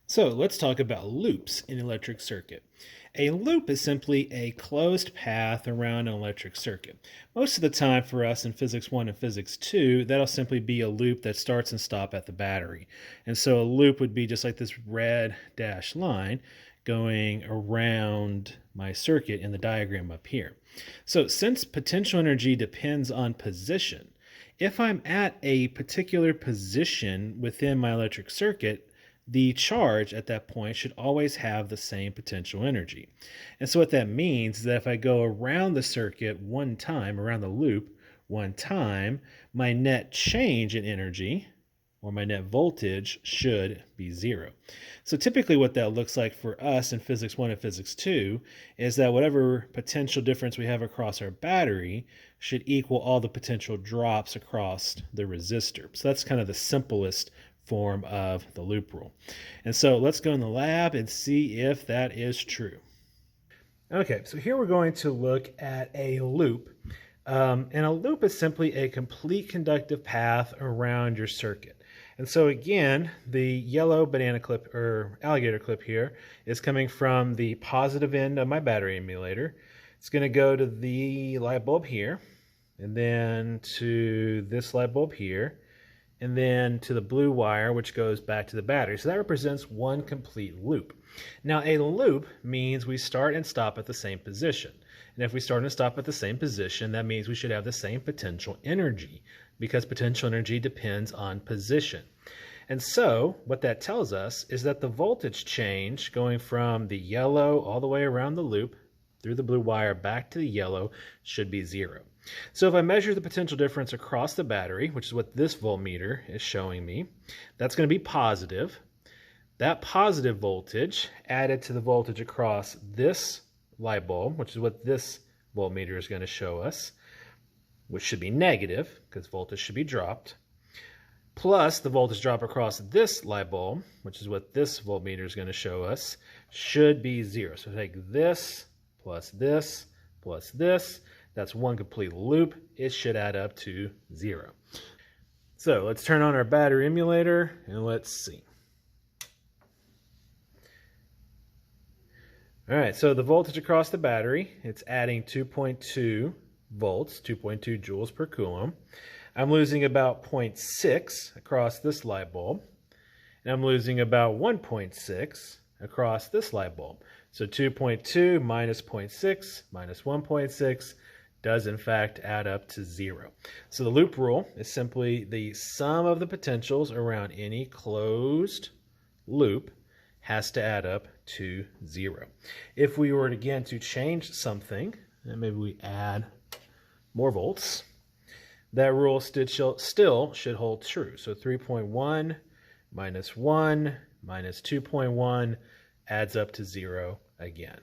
So let's talk about loops in an electric circuit. A loop is simply a closed path around an electric circuit. Most of the time for us in Physics 1 and Physics 2, that'll simply be a loop that starts and stops at the battery. And so a loop would be just like this red dashed line going around my circuit in the diagram up here. So since potential energy depends on position, if I'm at a particular position within my electric circuit, the charge at that point should always have the same potential energy. And so what that means is that if I go around the circuit one time, around the loop one time, my net change in energy or my net voltage should be zero. So typically what that looks like for us in Physics 1 and Physics 2 is that whatever potential difference we have across our battery should equal all the potential drops across the resistor. So that's kind of the simplest form of the loop rule. And so let's go in the lab and see if that is true. Okay, so here we're going to look at a loop. And a loop is simply a complete conductive path around your circuit. And so again, the yellow banana clip or alligator clip here is coming from the positive end of my battery emulator. It's going to go to the light bulb here, and then to this light bulb here, and then to the blue wire, which goes back to the battery. So that represents one complete loop. Now, a loop means we start and stop at the same position. And if we start and stop at the same position, that means we should have the same potential energy, because potential energy depends on position. And so what that tells us is that the voltage change going from the yellow all the way around the loop through the blue wire back to the yellow should be zero. So if I measure the potential difference across the battery, which is what this voltmeter is showing me, that's going to be positive. That positive voltage added to the voltage across this light bulb, which is what this voltmeter is going to show us, which should be negative because voltage should be dropped, plus the voltage drop across this light bulb, which is what this voltmeter is going to show us, should be zero. So take this plus this plus this. That's one complete loop. It should add up to zero. So let's turn on our battery emulator and let's see. All right, so the voltage across the battery, it's adding 2.2 volts, 2.2 joules per coulomb. I'm losing about 0.6 across this light bulb, and I'm losing about 1.6 across this light bulb. So 2.2 minus 0.6 minus 1.6 does in fact add up to zero. So the loop rule is simply the sum of the potentials around any closed loop has to add up to zero. If we were again to change something, and maybe we add more volts, that rule still should hold true. So 3.1 minus 1 minus 2.1 adds up to zero again.